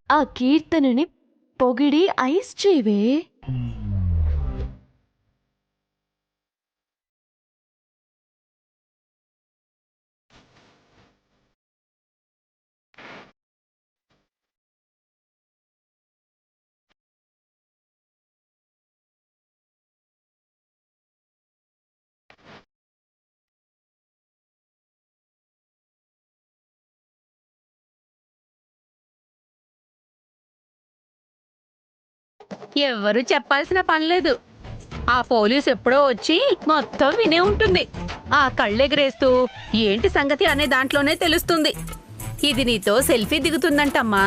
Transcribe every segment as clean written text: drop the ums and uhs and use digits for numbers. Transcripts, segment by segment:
ఆ కీర్తనని పొగిడి ఐస్ చేయవే. ఎవ్వరూ చెప్పాల్సిన పనిలేదు. ఆ పోలీస్ ఎప్పుడో వచ్చి మొత్తం వినే ఉంటుంది. ఆ కళ్ళెగరేస్తూ ఏంటి సంగతి అనే దాంట్లోనే తెలుస్తుంది. ఇది నీతో సెల్ఫీ దిగుతుందంటమ్మా.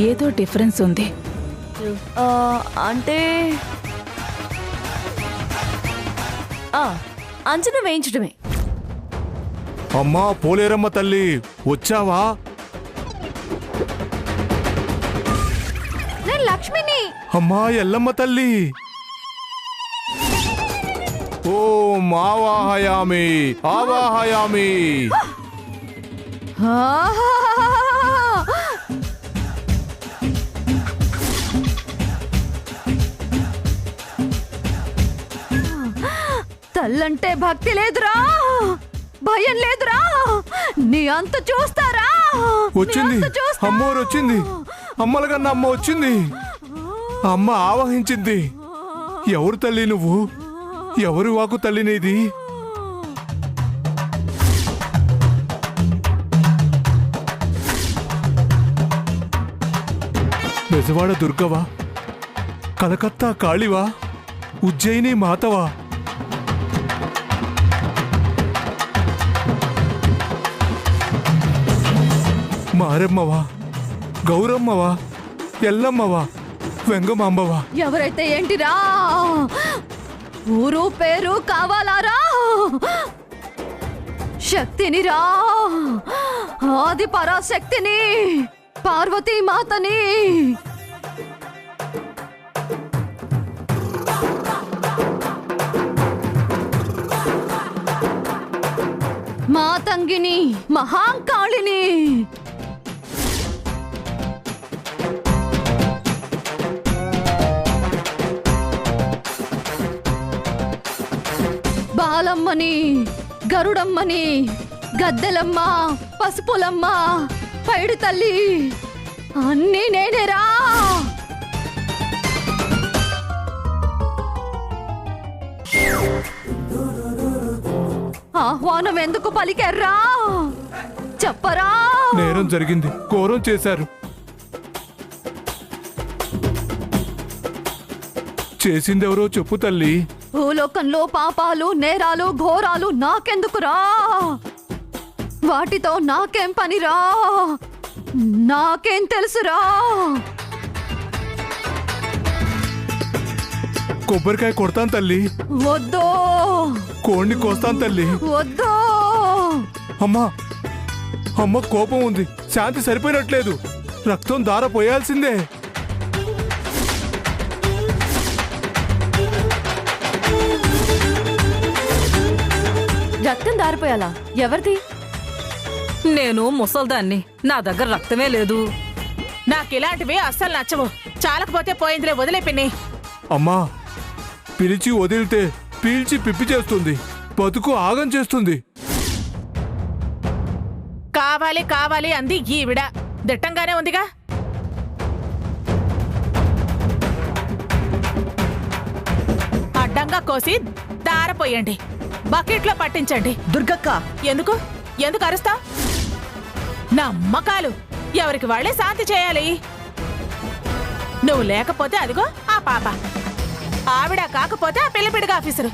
ఏదో డిఫరెన్స్ ఉంది. అంటే అంచనా వేయించడమే. అమ్మా పోలేరమ్మ తల్లి వచ్చావా? నేను లక్ష్మిని. అమ్మా ఎల్లమ్మ తల్లి. ఓ మావాహయామి ఆవాహయామి. తల్లంటే భక్తి లేదురా, భయం లేదురా. నీ అంత చూస్తారా? వచ్చింది అమ్మోరు వచ్చింది. అమ్మల కన్నా అమ్మ వచ్చింది. అమ్మ ఆవహించింది. ఎవరు తల్లి నువ్వు? ఎవరు వాకు తల్లి నీది? బెజవాడ దుర్గవా? కలకత్తా కాళివా? ఉజ్జయిని మాతవా? మారెమ్మవా? గౌరమ్మవా? ఎల్లమ్మవా? వెంగమాంబవా? ఎవరైతే ఏంటిరా, ఊరు పేరు కావాలారా? శక్తినిరా, ఆది పరాశక్తిని, పార్వతీ మాతని. మాతంగిని, మహాంకాళిని. బాలమ్మని, గరుడమ్మని, గద్దెలమ్మ, పసుపులమ్మ, పైడి తల్లి, అన్నీ నేనేరా. ఆహ్వానం ఎందుకు పలికెర్రా? చెప్పరా. నేరం జరిగింది, ఘోరం చేశారు. చేసిందెవరో చెప్పు తల్లి. భూలోకంలో పాపాలు, నేరాలు, ఘోరాలు నాకెందుకురా? వాటితో నాకేం పనిరా? నాకేం తెలుసురా? కొబ్బరికాయ కొడతాను తల్లి. వద్దు. కోడిని కోస్తాను తల్లి. వద్దు. అమ్మా అమ్మ కోపం ఉంది, శాంతి సరిపోయినట్లేదు. రక్తం దార పోయాల్సిందే. రక్తం దారిపోయాలా? ఎవరిది? నేను ముసల్దాన్ని, నా దగ్గర రక్తమే లేదు. నాకిలాంటివి అస్సలు నచ్చవు. చాలకపోతే పోయిందిలే, వదిలే పిన్ని. అమ్మా పిలిచి వదిలితే పీల్చి పిప్పి చేస్తుంది, బతుకు ఆగం చేస్తుంది. కావాలి కావాలి అంది ఈవిడ. దిట్టంగానే ఉందిగా. అడ్డంగా కోసి దారపోయండి, బకెట్లో పట్టించండి. దుర్గక్క, ఎందుకు ఎందుకు అరుస్తా? నమ్మకాలు ఎవరికి వాళ్ళే శాంతి చేయాలి. నువ్వు లేకపోతే అదిగో ఆ పాప, ఆవిడ కాకపోతే ఆ పిల్లపిడిగా ఆఫీసరు.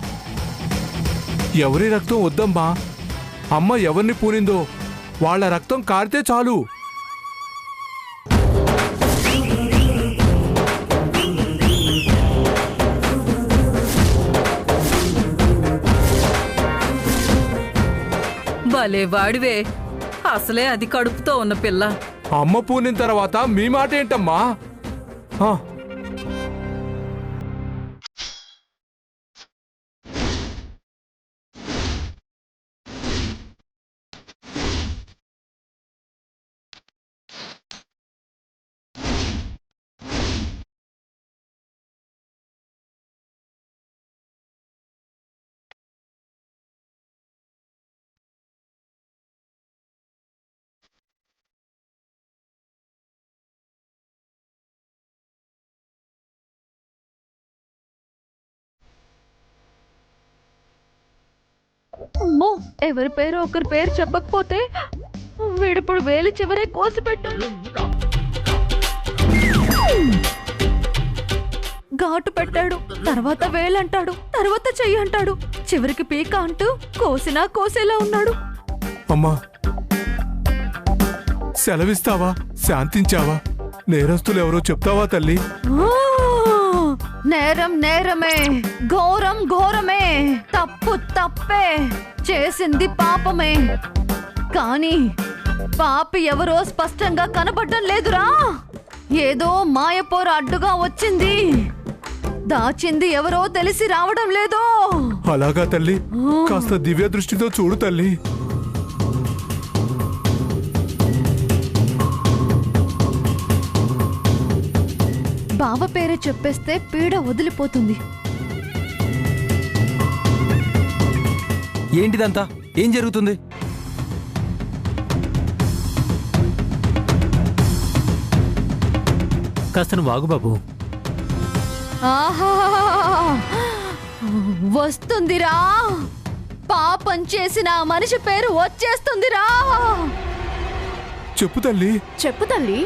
ఎవరి రక్తం వద్దమ్మా. అమ్మ ఎవరిని పూనిందో వాళ్ళ రక్తం కారితే చాలు. భలే వాడివే. అసలే అది కడుపుతో ఉన్న పిల్ల. అమ్మ పూనిన తర్వాత మీ మాట ఏంటమ్మా? ఎవరి పేరు ఒకరి పేరు చెప్పకపోతే వీడిప్పుడు వేలు చివరే కోసిపెట్టాడు. ఘాటు పెట్టాడు, తర్వాత వేలంటాడు, తర్వాత చెయ్యి అంటాడు, చివరికి పీక అంటూ కోసినా కోసేలా ఉన్నాడు. అమ్మా సెలవిస్తావా? శాంతించావా? నేరస్తులు ఎవరో చెప్తావా తల్లి? ఆ! నేరం నేరమే, ఘోరం ఘోరమే, తప్పు తప్పే, చేసింది పాపమే. కానీ పాపి ఎవరో స్పష్టంగా కనబడడం లేదురా. ఏదో మాయపోర అడ్డుగా వచ్చింది. దాచింది ఎవరో తెలిసి రావడం లేదో. అలాగా తల్లి, కాస్త దివ్య దృష్టితో చూడు తల్లి. బావ పేరే చెప్పేస్తే పీడ వదిలిపోతుంది. ఏంటిదంతా? ఏం జరుగుతుంది? కాస్త నువ్వు ఆగు బాబు. ఆహా! వస్తుందిరా, పాపం చేసిన ఆ మనిషి పేరు వచ్చేస్తుందిరా. చెప్పు తల్లి. చెప్పు తల్లి.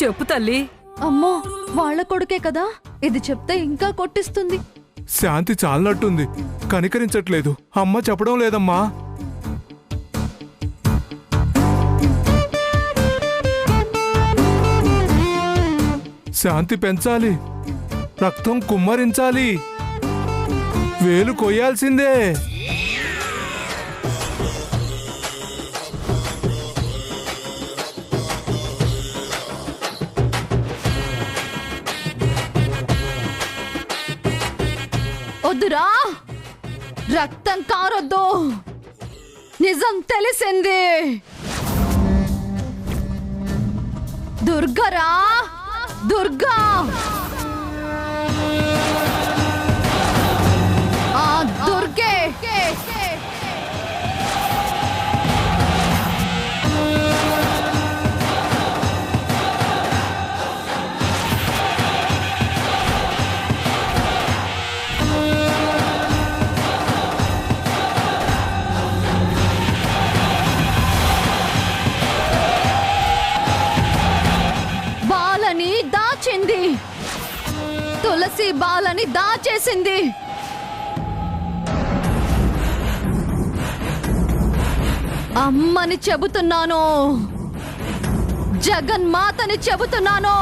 చెప్పు తల్లి. అమ్మో, వాళ్ళ కొడుకే కదా, ఇది చెప్తే ఇంకా కొట్టిస్తుంది. శాంతి చాలనట్టుంది, కనికరించట్లేదు. అమ్మ చెప్పడం లేదమ్మా. శాంతి పెంచాలి, రక్తం కుమ్మరించాలి, వేలు కొయ్యాల్సిందే. వద్దురా, రక్తం కారొద్దు, నిజం తెలిసింది. దుర్గరా, దుర్గా. ఆ దుర్గే బాలని దాచింది, తులసి బాలని దాచేసింది. అమ్మని చెబుతున్నాను, జగన్మాతని చెబుతున్నాను.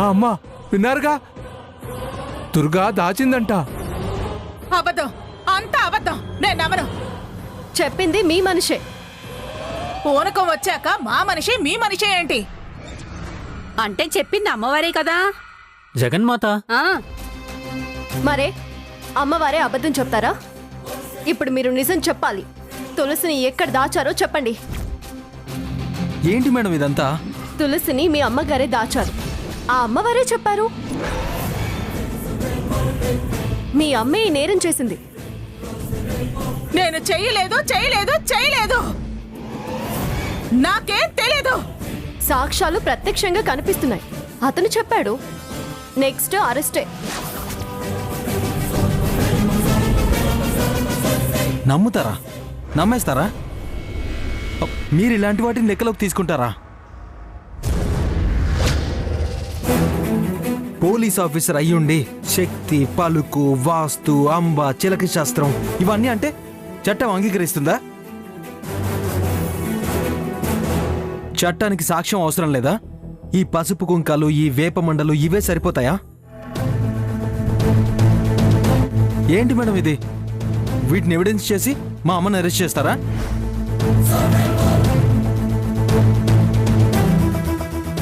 అమ్మా విన్నారుగా, దుర్గా దాచిందంట. అబద్ధం, అంత అబద్ధం. నేను నమ్మను. చెప్పింది మీ మనిషే. పూనకం వచ్చాక మా మనిషి మీ మనిషి ఏంటి? అంటే చెప్పింది అమ్మవారే కదా. జగన్మాత ఆ మరే అమ్మవారే అబద్ధం చెప్తారా? ఇప్పుడు మీరు నిజం చెప్పాలి. తులసిని ఎక్కడ దాచారో చెప్పండి. ఏంటి మేడం ఇదంతా? తులసిని మీ అమ్మగారే దాచారు, ఆ అమ్మవారే చెప్పారు. మీ అమ్మే ఈ నేరం చేసింది. నేను చెయ్యలేదు, చెయ్యలేదు, చెయ్యలేదు. నాకేం తెలీదు. సాక్ష్యాలు ప్రత్యక్షంగా కనిపిస్తున్నాయి. అతను చెప్పాడు. నెక్స్ట్ అరెస్టే. నమ్ముతారా? నమ్మేస్తారా? మీరు ఇలాంటి వాటిని లెక్కలోకి తీసుకుంటారా? పోలీస్ ఆఫీసర్ అయ్యుండి శక్తి, పలుకు, వాస్తు, అంబ, చిలక శాస్త్రం ఇవన్నీ అంటే చట్టం అంగీకరిస్తుందా? చట్టానికి సాక్ష్యం అవసరం లేదా? ఈ పసుపు కుంకాలు, ఈ వేప మండలు ఇవే సరిపోతాయా? ఏంటి మేడం ఇది? వీటిని ఎవిడెన్స్ చేసి మా అమ్మని అరెస్ట్ చేస్తారా?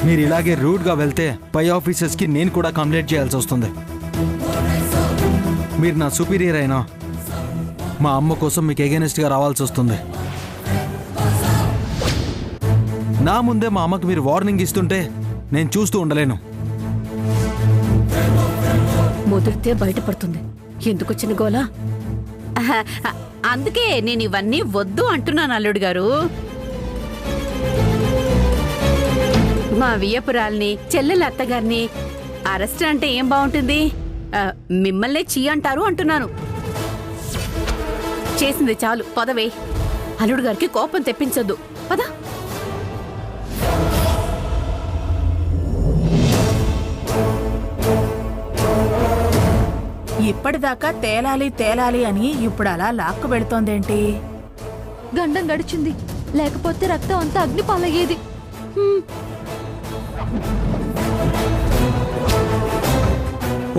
మీరు ఇలాగే రూడ్గా వెళ్తే పై ఆఫీసర్స్కి నేను కూడా కంప్లైంట్ చేయాల్సి వస్తుంది. మీరు నా సుపీరియర్ అయినా మా అమ్మ కోసం మీకు ఎగెనిస్ట్గా రావాల్సి వస్తుంది. నా ముందే మా అమ్మకి మీరు వార్నింగ్ ఇస్తుంటే నేను చూస్తూ ఉండలేను. ముదిరితే బయటపడుతుంది. ఎందుకు వచ్చిన గోలా? అందుకే నేను ఇవన్నీ వద్దు అంటున్నాను అల్లుడు గారు. మా వియ్యపురాల్ని, చెల్లెల అత్తగారిని అరెస్ట్ అంటే ఏం బాగుంటుంది? మిమ్మల్నే చీ అంటారు అంటున్నాను. చేసింది చాలు, పదవే. అల్లుడు గారికి కోపం తెప్పించొద్దు, పద. ఇప్పటిదాకా తేలాలి తేలాలి అని ఇప్పుడు అలా లాక్కు పెడుతోందేంటి? గండం గడిచింది, లేకపోతే రక్తం అంతా అగ్ని పాలయ్యేది.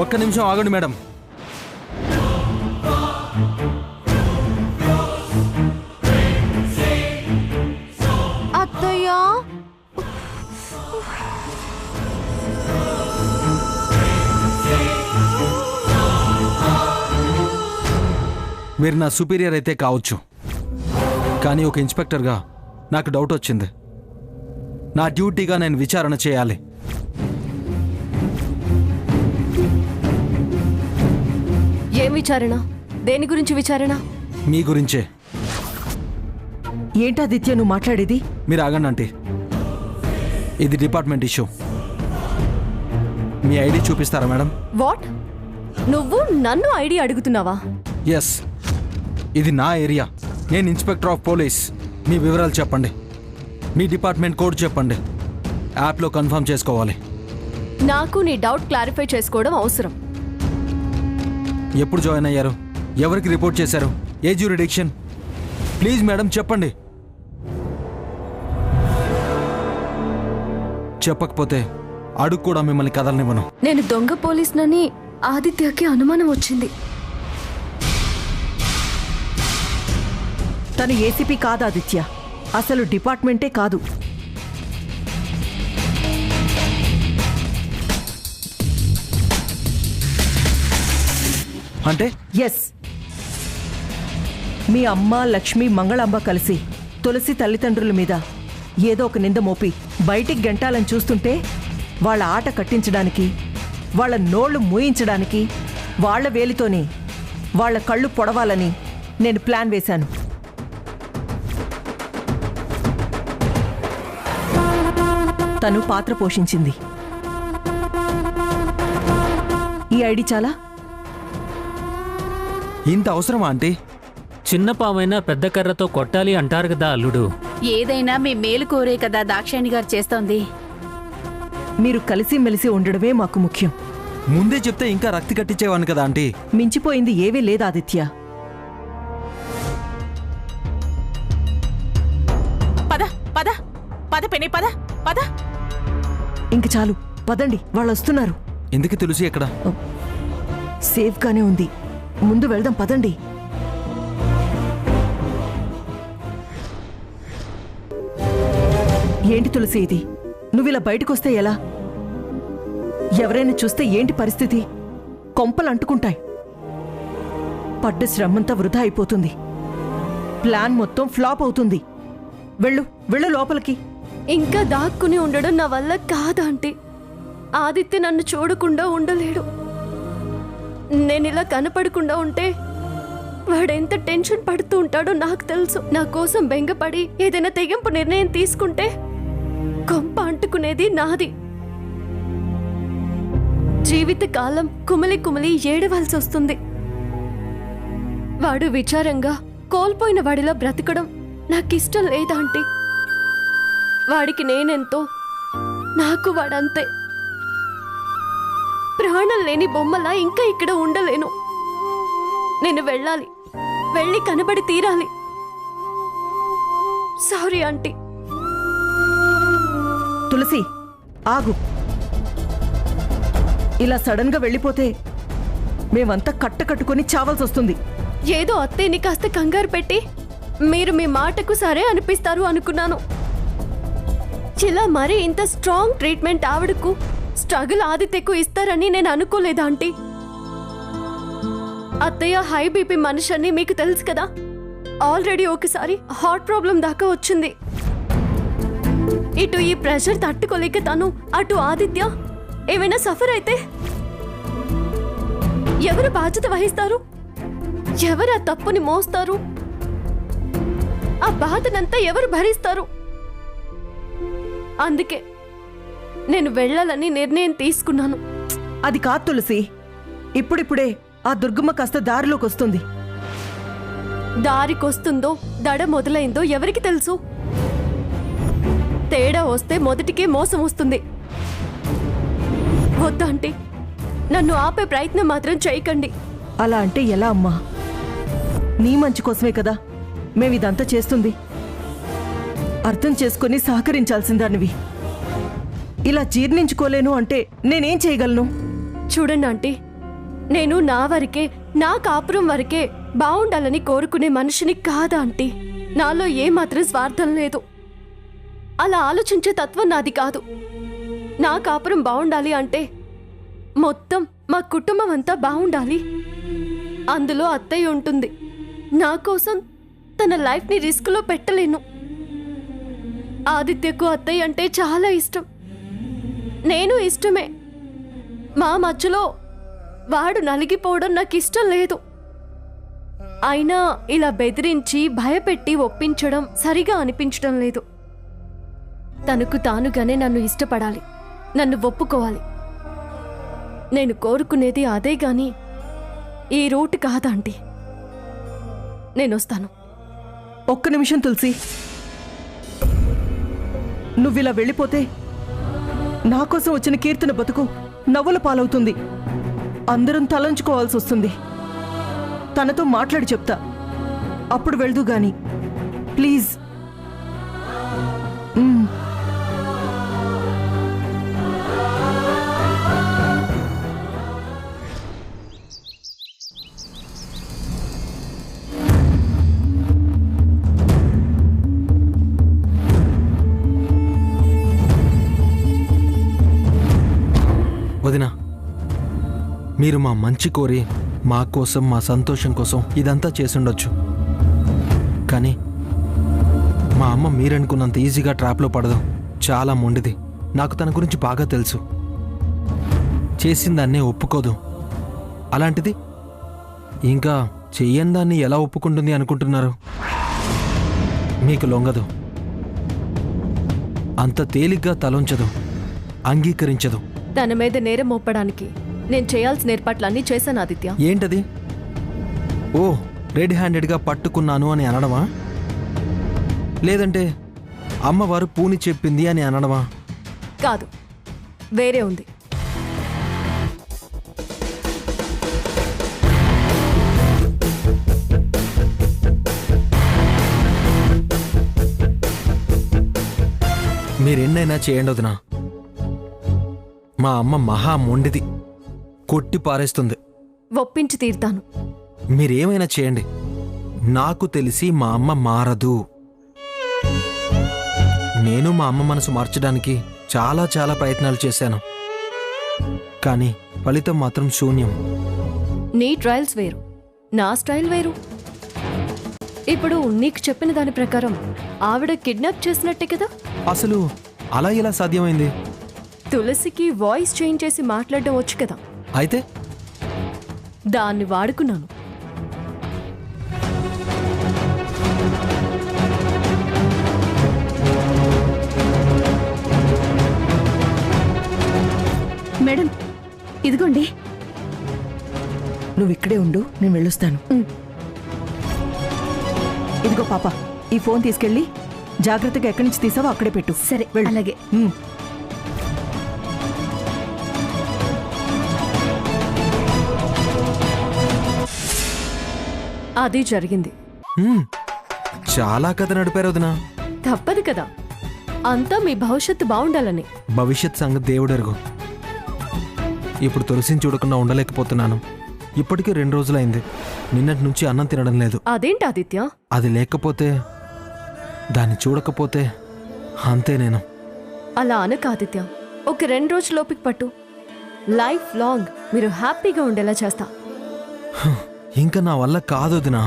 ఒక్క నిమిషం ఆగండి మేడం. అత్తయ్య, మీరు నా సుపీరియర్ అయితే కావచ్చు, కానీ ఒక ఇన్స్పెక్టర్గా నాకు డౌట్ వచ్చింది. నా డ్యూటీగా నేను విచారణ చేయాలి. ఏం విచారణ? దేని గురించి విచారణ? మీ గురించే. ఏంటాదిత్య నువ్వు మాట్లాడేది? మీరు ఆగండి ఆంటీ, ఇది డిపార్ట్మెంట్ ఇష్యూ. మీ ఐడి చూపిస్తారా మేడం? వాట్? నువ్వు నన్ను ఐడి అడుగుతున్నావా? ఎస్, ఇది నా ఏరియా. నేను ఇన్స్పెక్టర్ ఆఫ్ పోలీస్. మీ వివరాలు చెప్పండి, మీ డిపార్ట్మెంట్ కోడ్ చెప్పండి. యాప్లో కన్ఫర్మ్ చేసుకోవాలి. నాకు నీ డౌట్ క్లారిఫై చేసుకోవడం అవసరం. ఎప్పుడు జాయిన్ అయ్యారు? ఎవరికి రిపోర్ట్ చేశారు? ఏ జ్యూరిడిక్షన్? ప్లీజ్ మేడం చెప్పండి. చెప్పకపోతే అడుగు కూడా మిమ్మల్ని కదలనివ్వను. నేను దొంగ పోలీసునని ఆదిత్యకి అనుమానం వచ్చింది. తను ఏసీపీ కాదు ఆదిత్య, అసలు డిపార్ట్మెంటే కాదు. అంటే ఎస్, మీ అమ్మ లక్ష్మి మంగళాంబ కలిసి తులసి తల్లిదండ్రుల మీద ఏదో ఒక నింద మోపి బయటికి గెంటాలని చూస్తుంటే వాళ్ళ ఆట కట్టించడానికి, వాళ్ళ నోళ్లు మూయించడానికి, వాళ్ళ వేలితోనే వాళ్ళ కళ్ళు పొడవాలని నేను ప్లాన్ వేశాను. తను పాత్ర పోషించింది. ఈ ఐడి చాలా? ఇంత అవసరమా ఆంటీ? చిన్న పామైనా పెద్ద కర్రతో కొట్టాలి అంటారు కదా అల్లుడు. ఏదైనా మీ మేలు కోరే కదా దాక్షాయణి గారు చేస్తోంది. మీరు కలిసిమెలిసి ఉండడమే మాకు ముఖ్యం. ముందే చెప్తే ఇంకా రక్తి కట్టించేవాను కదా ఆంటీ. మించిపోయింది ఏవీ లేదు ఆదిత్య. పద పద పద పెని, పద పద. ఇంక చాలు, పదండి, వాళ్ళు వస్తున్నారు. ఎందుకు తులసి ఎక్కడ? సేఫ్గానే ఉంది, ముందు వెళ్దాం, పదండి. ఏంటి తులసి ఇది? నువ్విలా బయటకొస్తే ఎలా? ఎవరైనా చూస్తే ఏంటి పరిస్థితి? కొంపలు అంటుకుంటాయి. పడ్డ శ్రమంతా వృధా అయిపోతుంది. ప్లాన్ మొత్తం ఫ్లాప్ అవుతుంది. వెళ్ళు వెళ్ళు లోపలికి. ఇంకా దాక్కుని ఉండడం నా వల్ల కాదంటే. ఆదిత్య నన్ను చూడకుండా ఉండలేడు. నేనిలా కనపడకుండా ఉంటే వాడెంత టెన్షన్ పడుతూ ఉంటాడో నాకు తెలుసు. నా కోసం బెంగపడి ఏదైనా తెగింపు నిర్ణయం తీసుకుంటే కొంప అంటుకునేది నాది. జీవితకాలం కుమిలి కుమిలి ఏడవలసి వస్తుంది. వాడు విచారంగా కోల్పోయిన వాడిలా బ్రతకడం నాకిష్టం లేదాంటీ. వాడికి నేనెంతో, నాకు వాడంతే. ప్రాణం లేని బొమ్మలా ఇంకా ఇక్కడ ఉండలేను. నేను వెళ్ళాలి, వెళ్ళి కనబడి తీరాలి. Sorry aunty. తులసి ఆగు. ఇలా సడన్ గా వెళ్ళిపోతే మేమంతా కట్టుకొని చావాల్సి వస్తుంది. ఏదో అత్తయ్యని కాస్త కంగారు పెట్టి మీరు మీ మాటకు సరే అనిపిస్తారు అనుకున్నాను. ఇలా మరీ ఇంత స్ట్రాంగ్ ట్రీట్మెంట్ ఆవిడకు, స్ట్రగుల్ ఆదిత్యకు ఇస్తారని నేను అనుకోలేదు ఆంటీ. అత్తయ్య హై బీపీ మనిషి అని మీకు తెలుసు కదా. ఆల్రెడీ ఒకసారి హార్ట్ ప్రాబ్లం దాకా వచ్చింది. ఇటు ఈ ప్రెషర్ తట్టుకోలేక తను, అటు ఆదిత్య ఏమైనా సఫర్ అయితే ఎవరు బాధ్యత వహిస్తారు? ఎవరు ఆ తప్పుని మోస్తారు? ఆ బాధనంతా ఎవరు భరిస్తారు? అందుకే నేను వెళ్ళాలని నిర్ణయం తీసుకున్నాను. అది కాదు తులసి, ఇప్పుడిప్పుడే ఆ దుర్గమ్మ కాస్త దారిలోకి వస్తుంది. దారికొస్తుందో దడ మొదలైందో ఎవరికి తెలుసు? తేడా వస్తే మొదటికే మోసం వస్తుంది. వద్దంటే నన్ను ఆపే ప్రయత్నం మాత్రం చేయకండి. అలా అంటే ఎలా అమ్మా? నీ మంచి కోసమే కదా మేమిదంతా చేస్తుంది. అర్థం చేసుకొని సహకరించాల్సిందానివి. ఇలా జీర్ణించుకోలేను అంటే నేనేం చేయగలను? చూడండి ఆంటీ, నేను నా వరకే, నా కాపురం వరకే బాగుండాలని కోరుకునే మనిషిని కాదా ఆంటీ. నాలో ఏమాత్రం స్వార్థం లేదు. అలా ఆలోచించే తత్వం నాది కాదు. నా కాపురం బాగుండాలి అంటే మొత్తం మా కుటుంబం అంతా బాగుండాలి. అందులో అత్తయ్య ఉంటుంది. నా కోసం తన లైఫ్ని రిస్క్లో పెట్టలేను. ఆదిత్యకు అత్తయ్య అంటే చాలా ఇష్టం. నేను ఇష్టమే. మా మధ్యలో వాడు నలిగిపోవడం నాకు ఇష్టం లేదు. అయినా ఇలా బెదిరించి భయపెట్టి ఒప్పించడం సరిగా అనిపించడం లేదు. తనకు తానుగానే నన్ను ఇష్టపడాలి, నన్ను ఒప్పుకోవాలి. నేను కోరుకునేది అదే గాని ఈ రూట్ కాదండి. నేనొస్తాను. ఒక్క నిమిషం తులసి, నువ్విలా వెళ్ళిపోతే నా కోసం వచ్చిన కీర్తన బతుకు నవ్వుల పాలవుతుంది. అందరం తలంచుకోవాల్సి వస్తుంది. తనతో మాట్లాడి చెప్తా, అప్పుడు వెళ్దు గాని ప్లీజ్. వదినా, మీరు మా మంచి కోరి మా కోసం, మా సంతోషం కోసం ఇదంతా చేసుండొచ్చు. కానీ మా అమ్మ మీరనుకున్నంత ఈజీగా ట్రాప్లో పడదు. చాలా మొండిది. నాకు తన గురించి బాగా తెలుసు. చేసిన దాన్నే ఒప్పుకోదు. అలాంటిది ఇంకా చెయ్యని దాన్ని ఎలా ఒప్పుకుంటుంది అనుకుంటున్నారు? మీకు లొంగదు. అంత తేలిగ్గా తలొంచదు, అంగీకరించదు. తన మీద నేరం మోపడానికి నేను చేయాల్సిన ఏర్పాట్లన్నీ చేశాను ఆదిత్య. ఏంటది? ఓ, రెడ్ హ్యాండెడ్గా పట్టుకున్నాను అని అనడమా? లేదంటే అమ్మవారు పూని చెప్పింది అని అనడమా? కాదు, వేరే ఉంది. మీరెన్నైనా చేయండి వదినా. మా అమ్మ మహా మొండిది, కొట్టి పారేస్తుంది. ఒప్పించి తీరుతాను. మీరేమైనా చేయండి, నాకు తెలిసి మా అమ్మ మారదు. నేను మా అమ్మ మనసు మార్చడానికి చాలా చాలా ప్రయత్నాలు చేశాను. కానీ ఫలితం మాత్రం శూన్యం. నీ ట్రయల్స్ వేరు, నా స్టైల్ వేరు. ఇప్పుడు నీకు చెప్పిన దాని ప్రకారం ఆవిడ కిడ్నాప్ చేసినట్టే కదా? అసలు అలా ఎలా సాధ్యమైంది? తులసికి వాయిస్ చేంజ్ చేసి మాట్లాడడం వచ్చు కదా? అయితే దాన్ని వాడుకున్నాను. మేడం, ఇదిగోండి. నువ్వు ఇక్కడే ఉండు, నేను వెళ్ళొస్తాను. ఇదిగో పాప, ఈ ఫోన్ తీసుకెళ్ళి జాగ్రత్తగా ఎక్కడి నుంచి తీసావో అక్కడే పెట్టు. సరే, వెళ్ళు. అలాగే. అది జరిగింది. చాలా కథ నడిపారు వదినా. తప్పదు కదా, అంతా మీ భవిష్యత్తు బాగుండాలని. భవిష్యత్ సంగతి దేవుడెరుగు. ఇప్పుడు తులసిని చూడకుండా ఉండలేకపోతున్నాను. ఇప్పటికే 2 రోజులైంది. నిన్నటి నుంచి అన్నం తినడం లేదు. అదేంటి ఆదిత్య? అది లేకపోతే, దాన్ని చూడకపోతే అంతే నేను. అలా అనక ఆదిత్య. ఒక 2 రోజులు ఓపిక పట్టు. లైఫ్ లాంగ్ మీరు హ్యాపీగా ఉండేలా చేస్తా. ఇంకా నా వల్ల కాదు వదినా.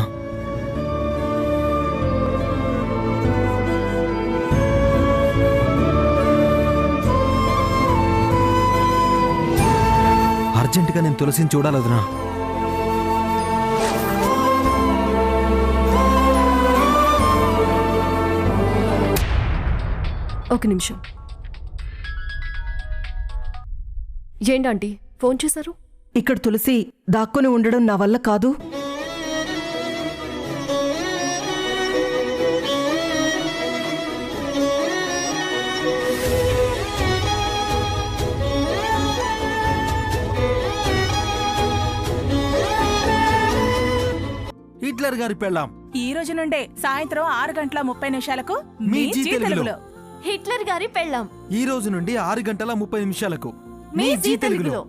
అర్జెంటుగా నేను తులసిని చూడాలి వదినా. ఒక నిమిషం. ఏంటండి ఫోన్ చేశారు? ఇక్కడ తులసి దాక్కుని ఉండడం నా వల్ల కాదు. హిట్లర్ గారి పెళ్ళాం ఈ రోజు నుండే సాయంత్రం 6:30 మీ జీ తెలుగులో. హిట్లర్ గారి పెళ్ళాం ఈ రోజు నుండి 6:30 నిమిషాలకు మీ జీ తెలుగులో.